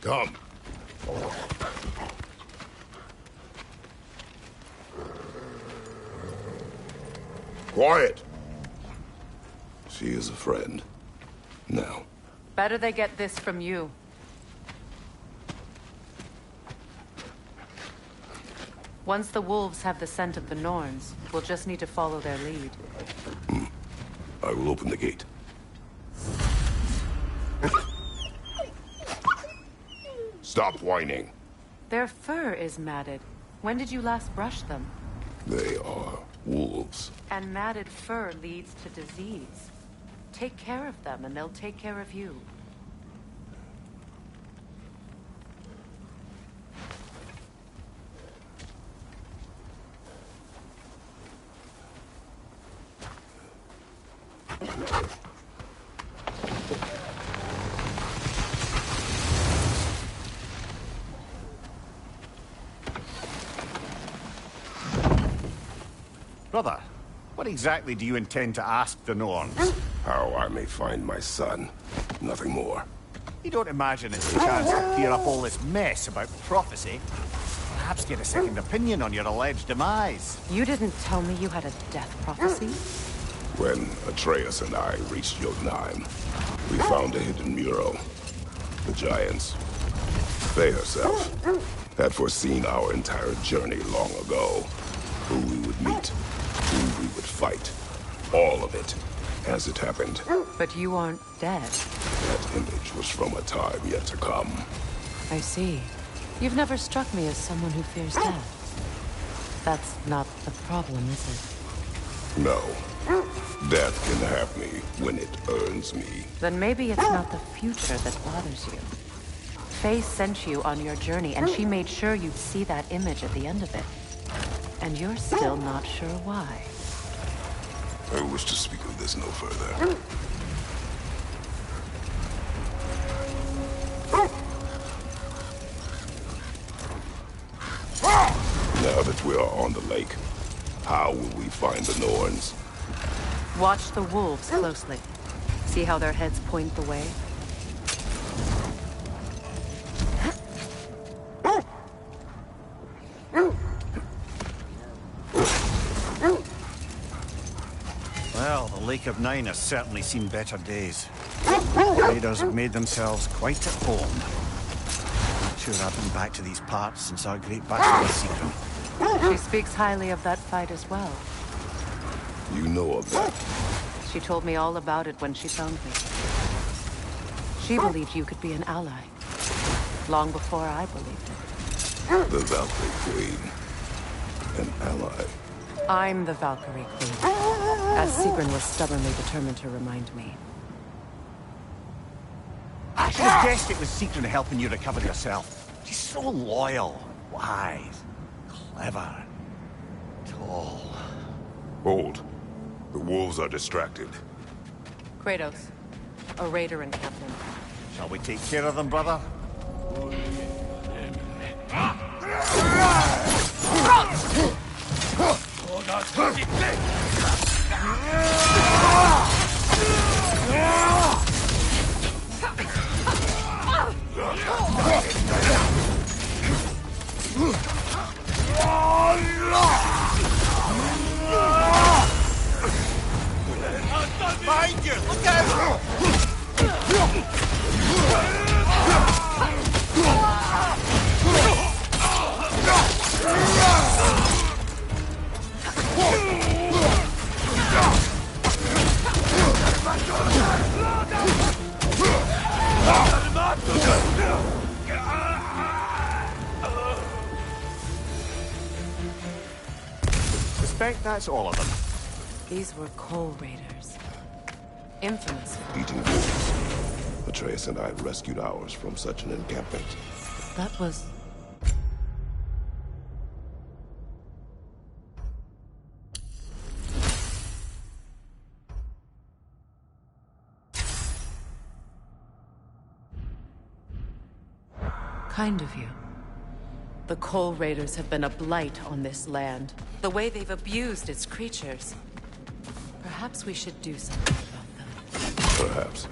Come. Quiet. She is a friend. Now. Better they get this from you. Once the wolves have the scent of the Norns, we'll just need to follow their lead. I will open the gate. Stop whining. Their fur is matted. When did you last brush them? They are wolves. And matted fur leads to disease. Take care of them, and they'll take care of you. Brother, what exactly do you intend to ask the Norns? How I may find my son. Nothing more. You don't imagine it's a chance to clear up all this mess about prophecy? Perhaps get a second opinion on your alleged demise. You didn't tell me you had a death prophecy? When Atreus and I reached Jotunheim, we found a hidden mural. The Giants, they herself, had foreseen our entire journey long ago. Who we would meet, who we would fight. All of it, as it happened. But you aren't dead. That image was from a time yet to come. I see. You've never struck me as someone who fears death. That's not the problem, is it? No. Death can have me when it earns me. Then maybe it's not the future that bothers you. Faye sent you on your journey, and she made sure you'd see that image at the end of it. And you're still not sure why. I wish to speak of this no further. Now that we are on the lake, how will we find the Norns? Watch the wolves closely. See how their heads point the way? Well, the Lake of Nine has certainly seen better days. Raiders have made themselves quite at home. Not sure I've been back to these parts since our great battle with Sigrun. She speaks highly of that fight as well. You know of that. She told me all about it when she found me. She believed you could be an ally. Long before I believed it. The Valkyrie Queen. An ally. I'm the Valkyrie Queen. As Sigrun was stubbornly determined to remind me. I should have guessed it was Sigrun helping you recover yourself. She's so loyal, wise, clever, tall. Hold. The wolves are distracted. Kratos, a raider encampment. Shall we take care of them, brother? Behind you! Look out! Suspect that's all of them. These were coal raiders. Infamous. Eating wolves. Atreus and I rescued ours from such an encampment. That was... kind of you. The Coal Raiders have been a blight on this land. The way they've abused its creatures. Perhaps we should do something about them. Perhaps.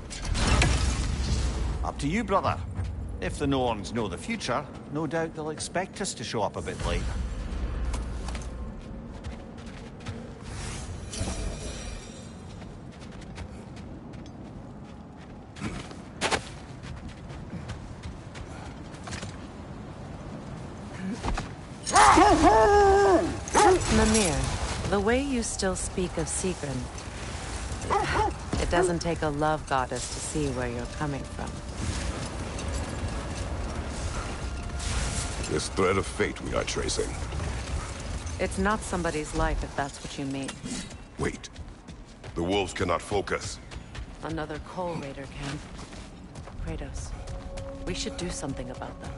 Up to you, brother. If the Norns know the future, no doubt they'll expect us to show up a bit late. Mimir, the way you still speak of Sigrun, it doesn't take a love goddess to see where you're coming from. This thread of fate we are tracing. It's not somebody's life, if that's what you mean. Wait. The wolves cannot focus. Another Coal Raider camp. Kratos, we should do something about them.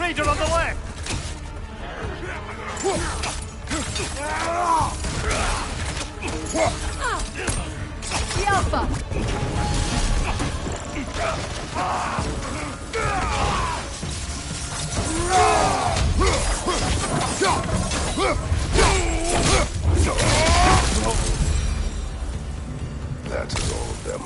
Raider on the left! The Alpha! That is all of them.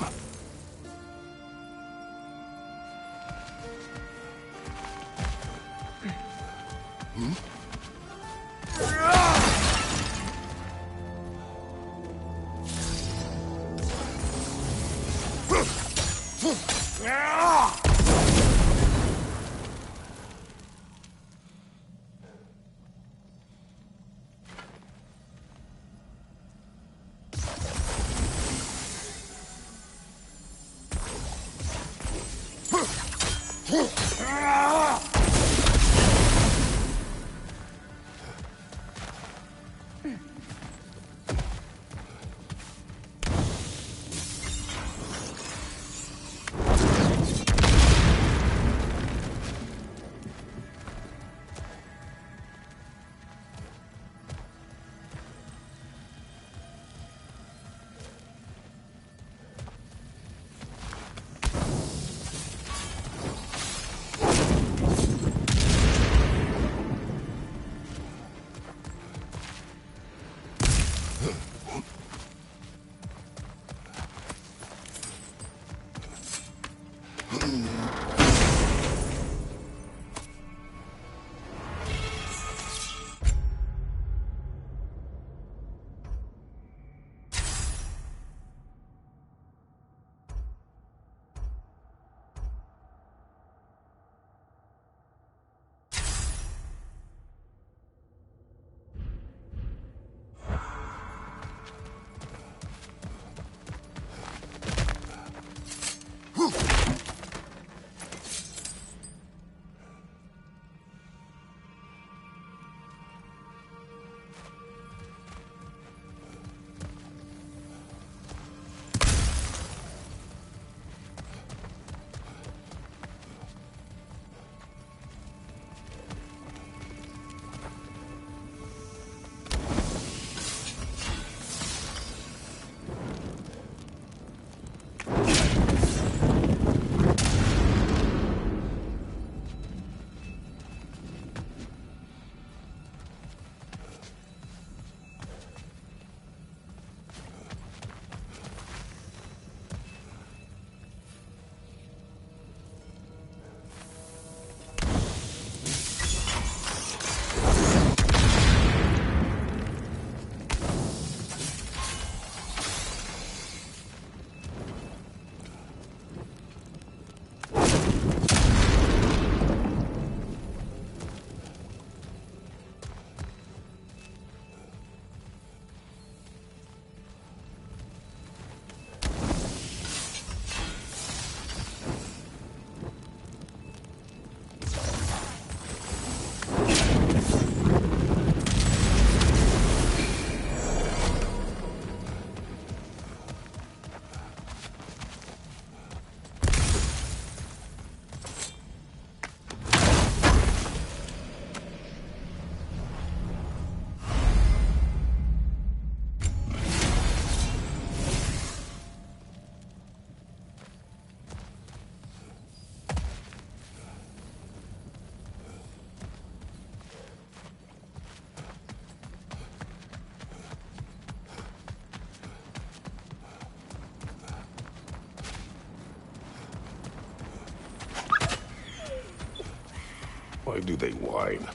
Why do they whine?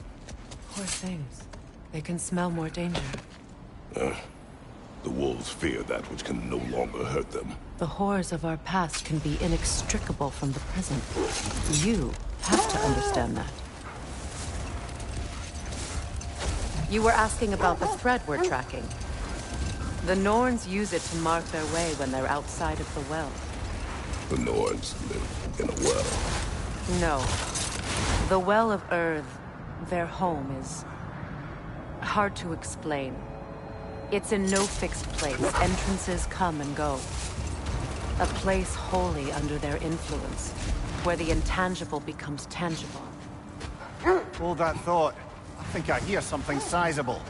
Poor things. They can smell more danger. The wolves fear that which can no longer hurt them. The horrors of our past can be inextricable from the present. You have to understand that. You were asking about the thread we're tracking. The Norns use it to mark their way when they're outside of the well. The Norns live in a well. No. The Well of Earth, their home, is hard to explain. It's in no fixed place. Entrances come and go. A place wholly under their influence, where the intangible becomes tangible. Hold that thought. I think I hear something sizable.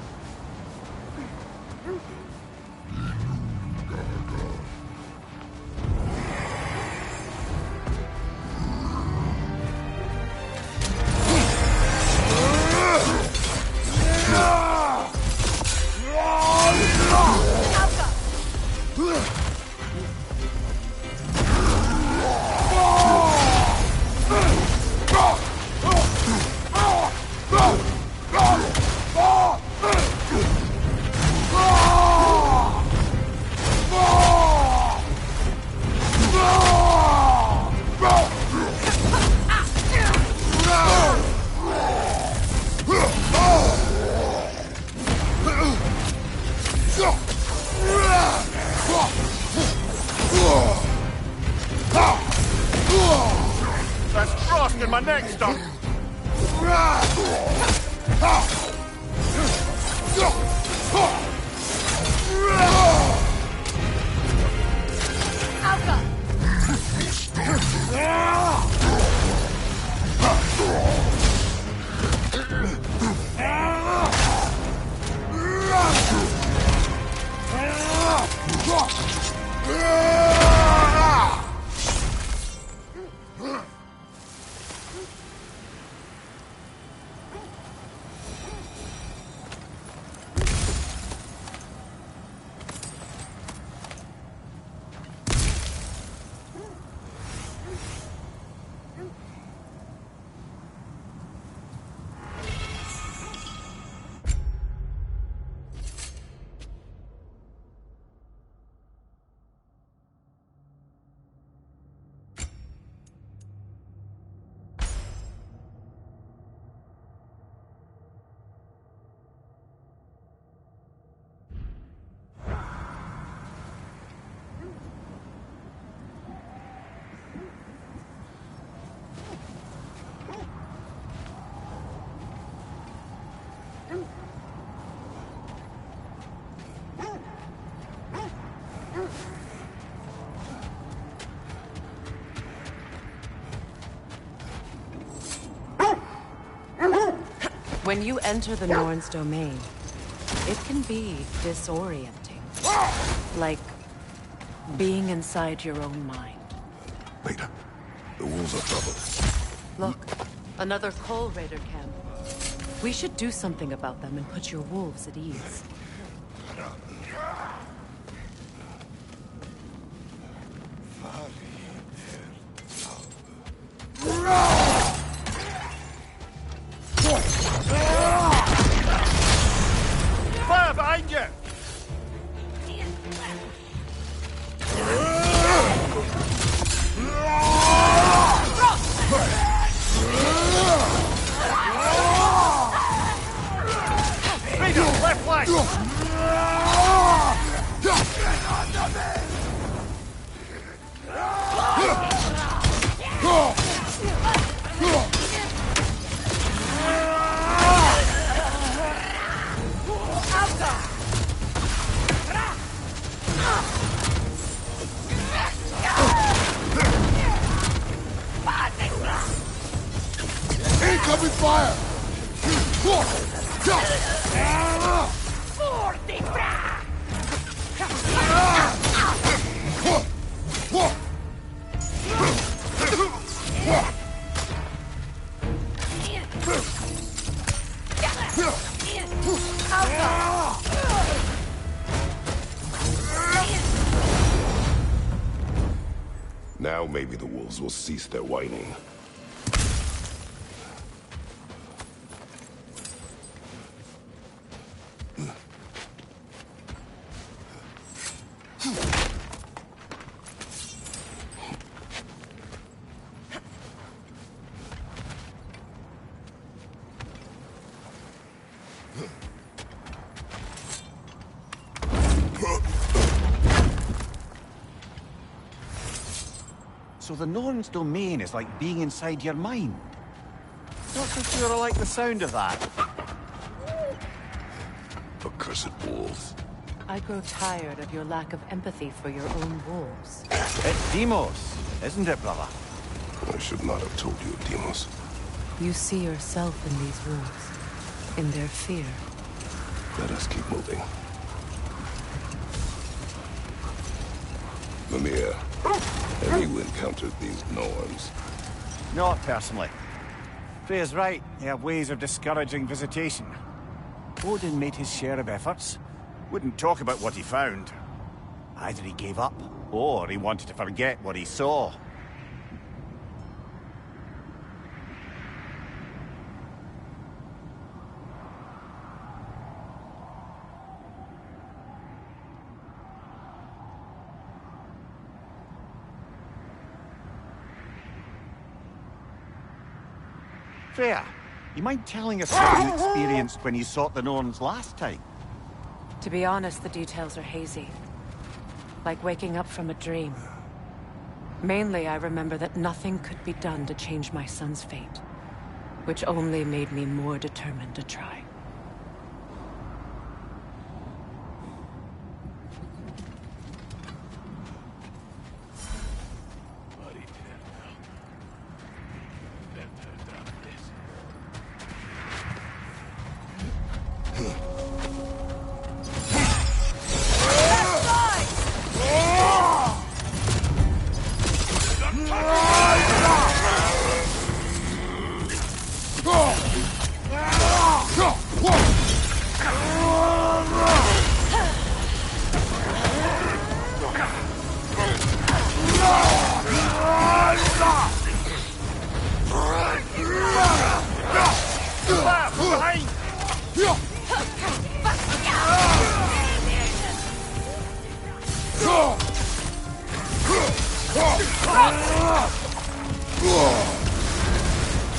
That's frost in my neck stuck. When you enter the Norn's domain, it can be disorienting. Like being inside your own mind. Wait, the wolves are troubled. Look, another Coal Raider camp. We should do something about them and put your wolves at ease. Fire behind you! Speed up, left flank! Incoming fire! Now maybe the wolves will cease their whining. So the Norn's domain is like being inside your mind. Not so sure I like the sound of that. Accursed wolves. I grow tired of your lack of empathy for your own wolves. It's Demos, isn't it, brother? I should not have told you, Demos. You see yourself in these wolves, in their fear. Let us keep moving. Mimir, have you encountered these Norns? Not personally. Freya's right, they have ways of discouraging visitation. Odin made his share of efforts. Wouldn't talk about what he found. Either he gave up, or he wanted to forget what he saw. Freya, you mind telling us what you experienced when you sought the Norns last time? To be honest, the details are hazy. Like waking up from a dream. Mainly, I remember that nothing could be done to change my son's fate, which only made me more determined to try.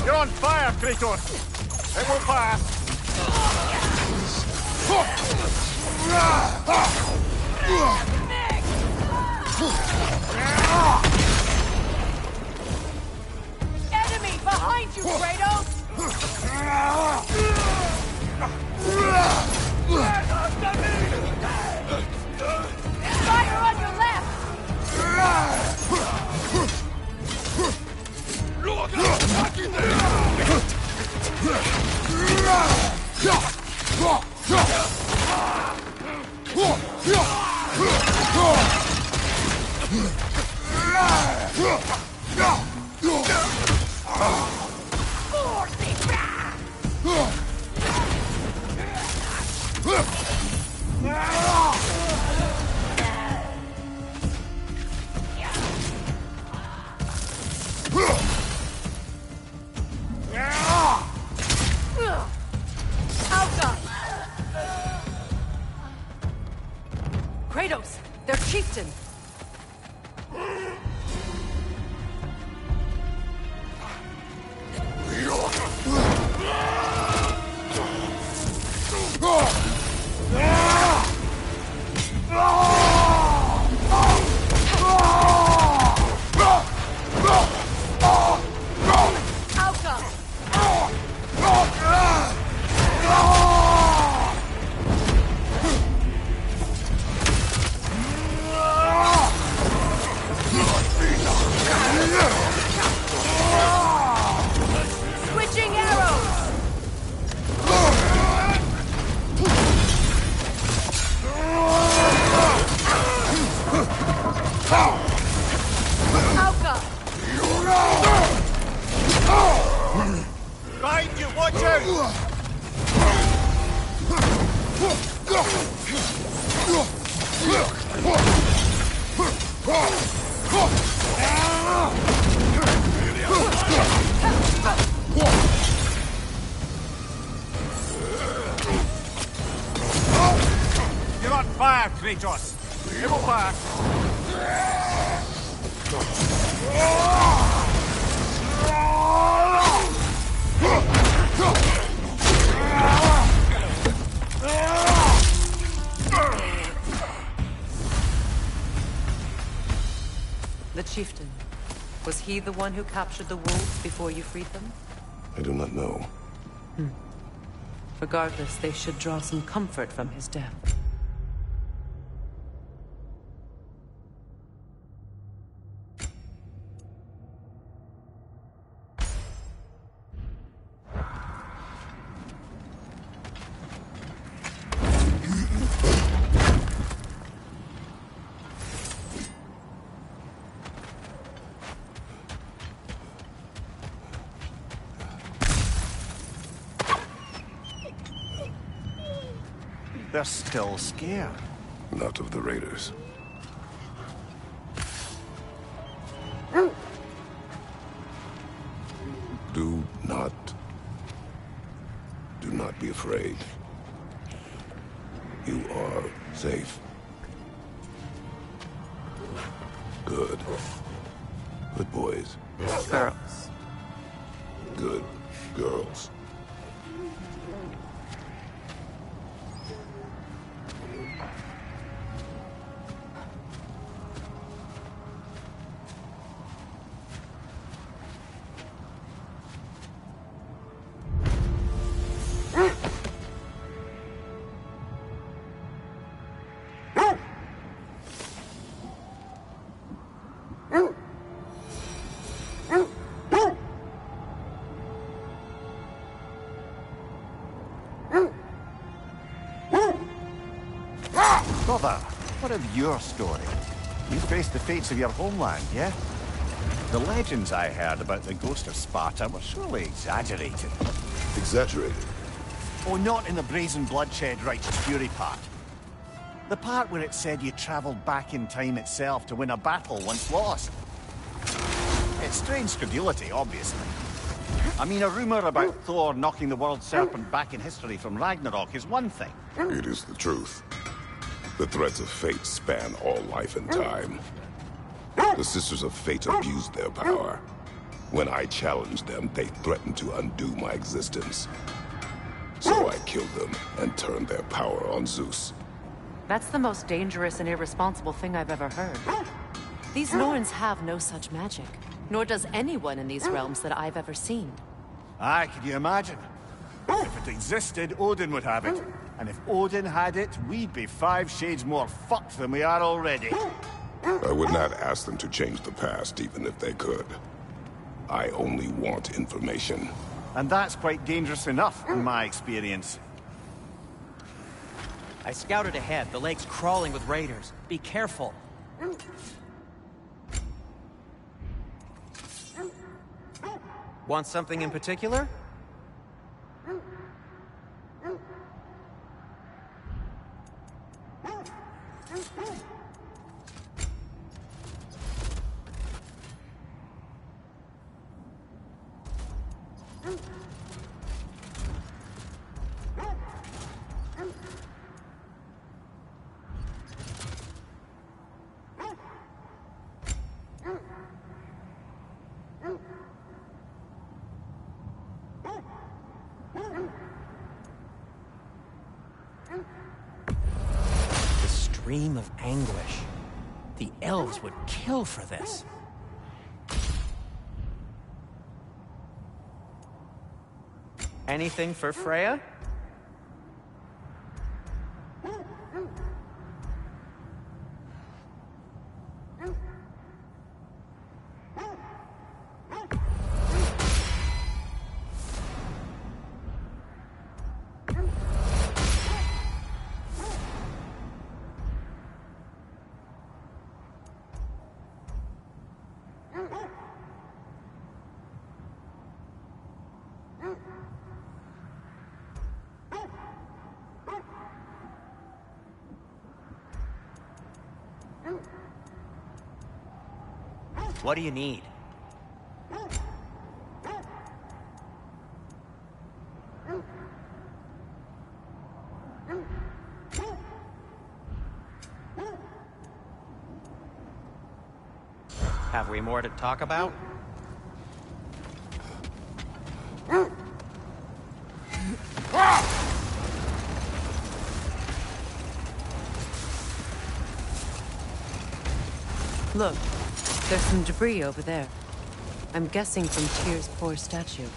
You're on fire, Kratos! It won't pass! Enemy behind you, Kratos! Fire on your left! Kratos, their chieftain! Behind you, watch out! You're on fire, Kratos! It will pass! he the one who captured the wolves before you freed them? I do not know. Regardless, they should draw some comfort from his death. They're still scared. Not of the raiders. Do not be afraid. You are safe. Good. Good boys. Girls. Good girls. Brother, what of your story? You faced the fates of your homeland, yeah? The legends I heard about the ghost of Sparta were surely exaggerated. Exaggerated? Oh, not in the brazen bloodshed righteous fury part. The part where it said you travelled back in time itself to win a battle once lost. It's strange credulity, obviously. I mean, a rumour about Thor knocking the world serpent back in history from Ragnarok is one thing. It is the truth. The threads of fate span all life and time. The Sisters of Fate abused their power. When I challenged them, they threatened to undo my existence. So I killed them and turned their power on Zeus. That's the most dangerous and irresponsible thing I've ever heard. These Norns have no such magic, nor does anyone in these realms that I've ever seen. Aye, can you imagine? If it existed, Odin would have it. And if Odin had it, we'd be 5 shades more fucked than we are already. I would not ask them to change the past, even if they could. I only want information. And that's quite dangerous enough, in my experience. I scouted ahead. The lake's crawling with raiders. Be careful. Want something in particular? The stream of anguish. The elves would kill for this. Anything for Freya? What do you need? Have we more to talk about? Look, there's some debris over there. I'm guessing from Tyr's poor statue.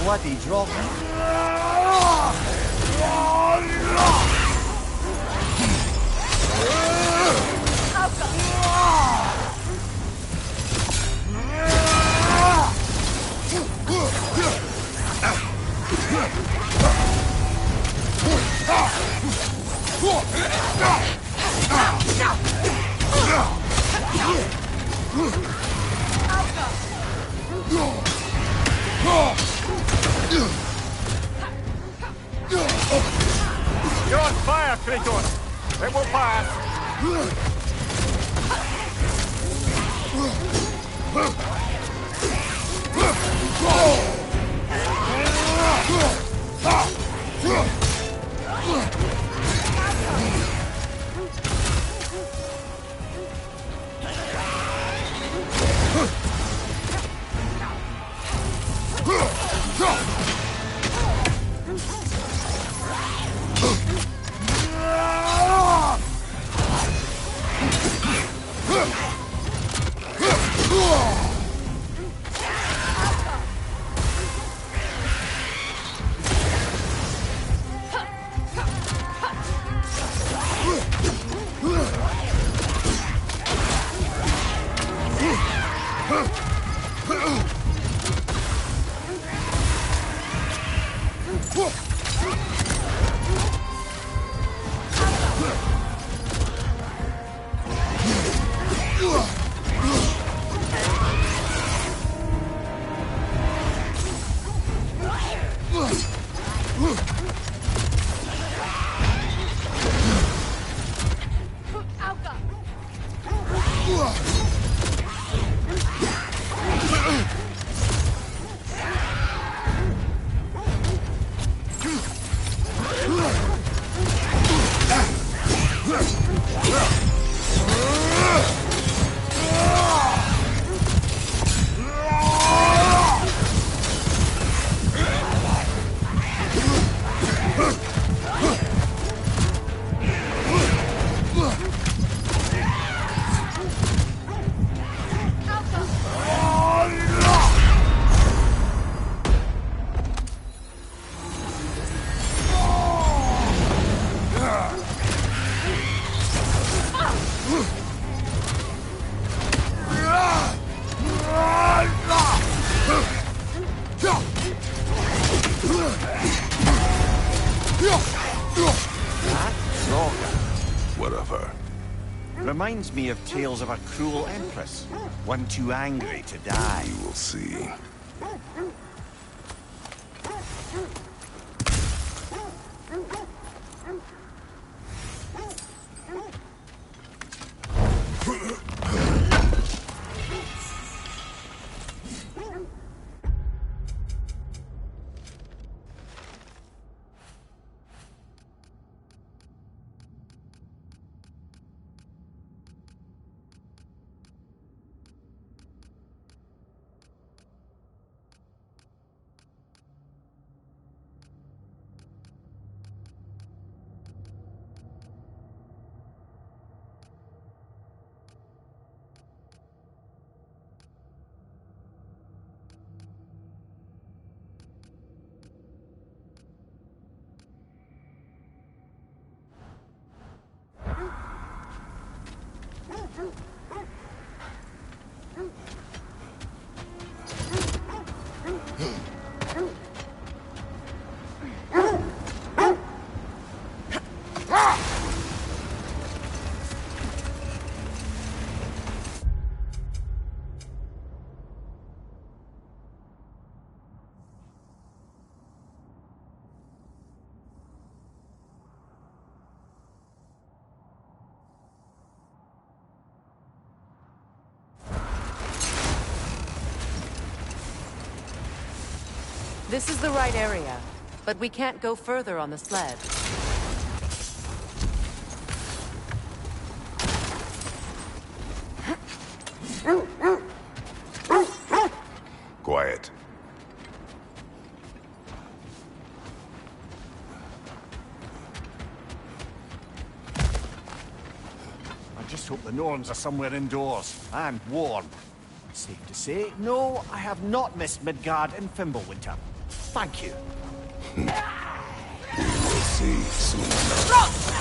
Bloody drop. You're on fire, Kratos! It will pass! Reminds me of tales of a cruel empress, one too angry to die. You will see. This is the right area, but we can't go further on the sled. Quiet. I just hope the Norns are somewhere indoors and warm. Safe to say, no, I have not missed Midgard and Fimbulwinter. Thank you. We will see soon enough.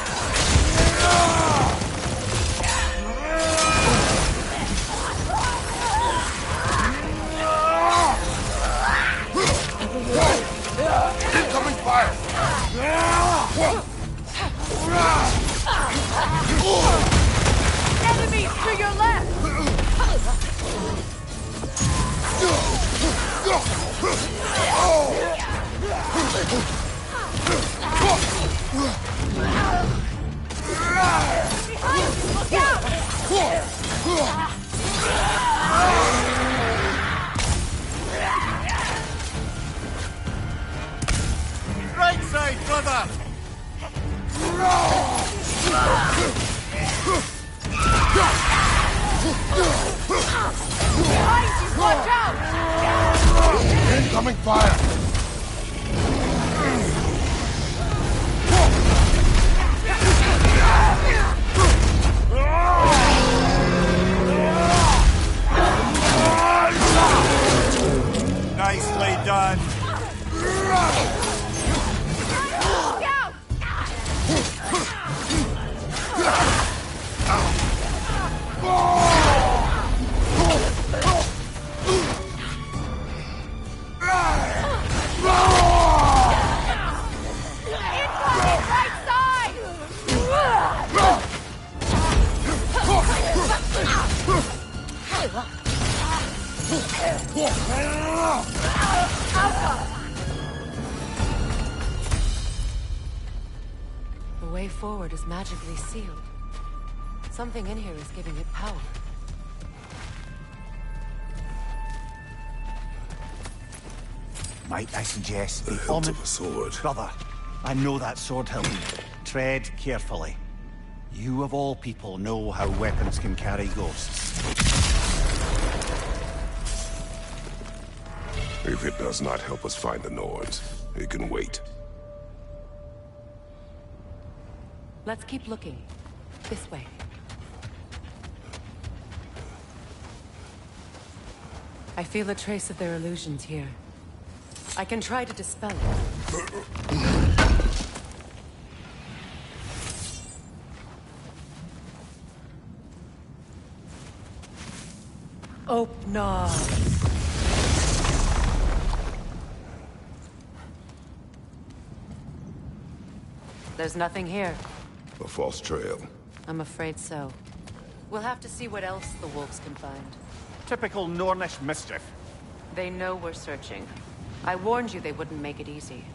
Incoming fire! Enemies to your left! Look out! Right side, brother! Behind you! Watch out! Incoming fire! Nicely done! Look out! Incoming right side! The way forward is magically sealed. Something in here is giving it power. Might I suggest The the hilt omen... of a sword. Brother, I know that sword hilt. Tread carefully. You of all people know how weapons can carry ghosts. If it does not help us find the Norns, it can wait. Let's keep looking. This way. I feel a trace of their illusions here. I can try to dispel it. Open. There's nothing here. A false trail. I'm afraid so. We'll have to see what else the wolves can find. Typical Nornish mischief. They know we're searching. I warned you they wouldn't make it easy.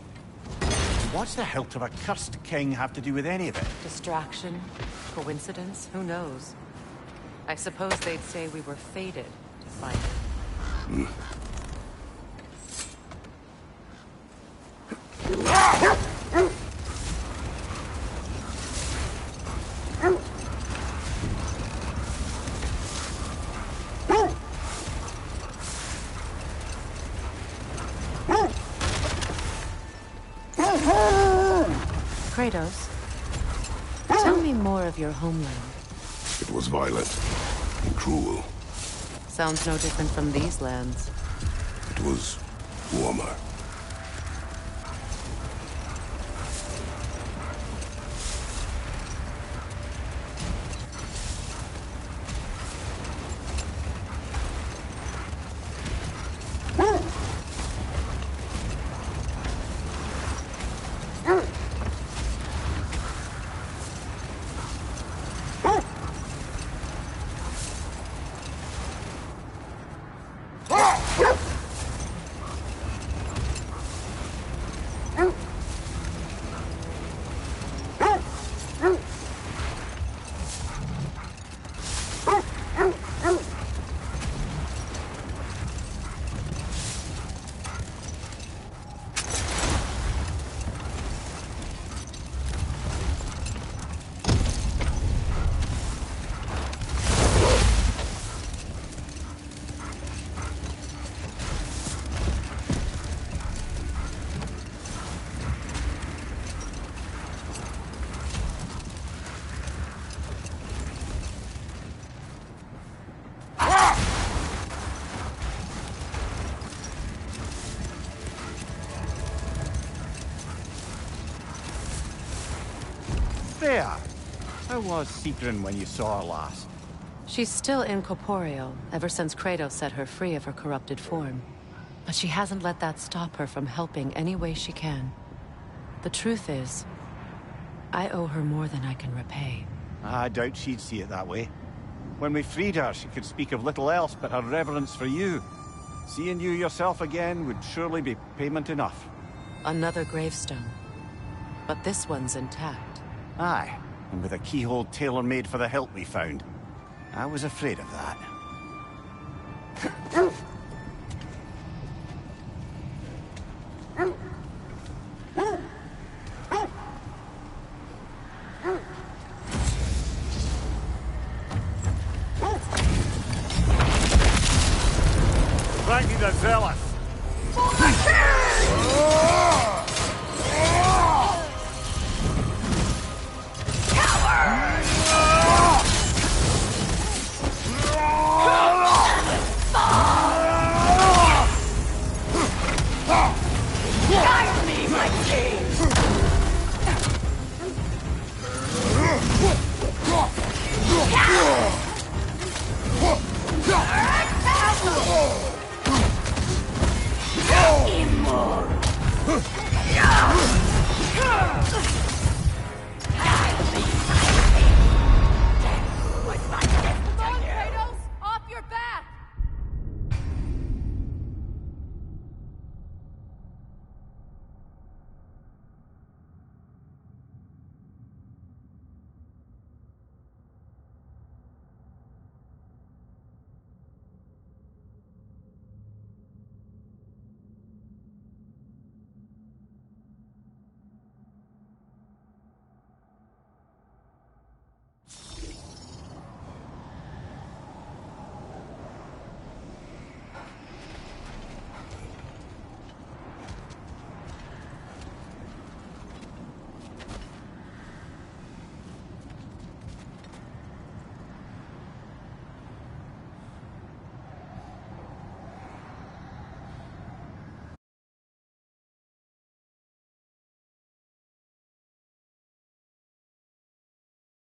What's the hilt of a cursed king have to do with any of it? Distraction? Coincidence? Who knows? I suppose they'd say we were fated to find it. Kratos, tell me more of your homeland. It was violent and cruel. Sounds no different from these lands. It was warmer. There! How was Sigrun when you saw her last? She's still incorporeal, ever since Kratos set her free of her corrupted form. But she hasn't let that stop her from helping any way she can. The truth is, I owe her more than I can repay. I doubt she'd see it that way. When we freed her, she could speak of little else but her reverence for you. Seeing you yourself again would surely be payment enough. Another gravestone. But this one's intact. Aye, and with a keyhole tailor-made for the hilt we found. I was afraid of that. Ragnar the Zealous! Guide me, my king! Immortal!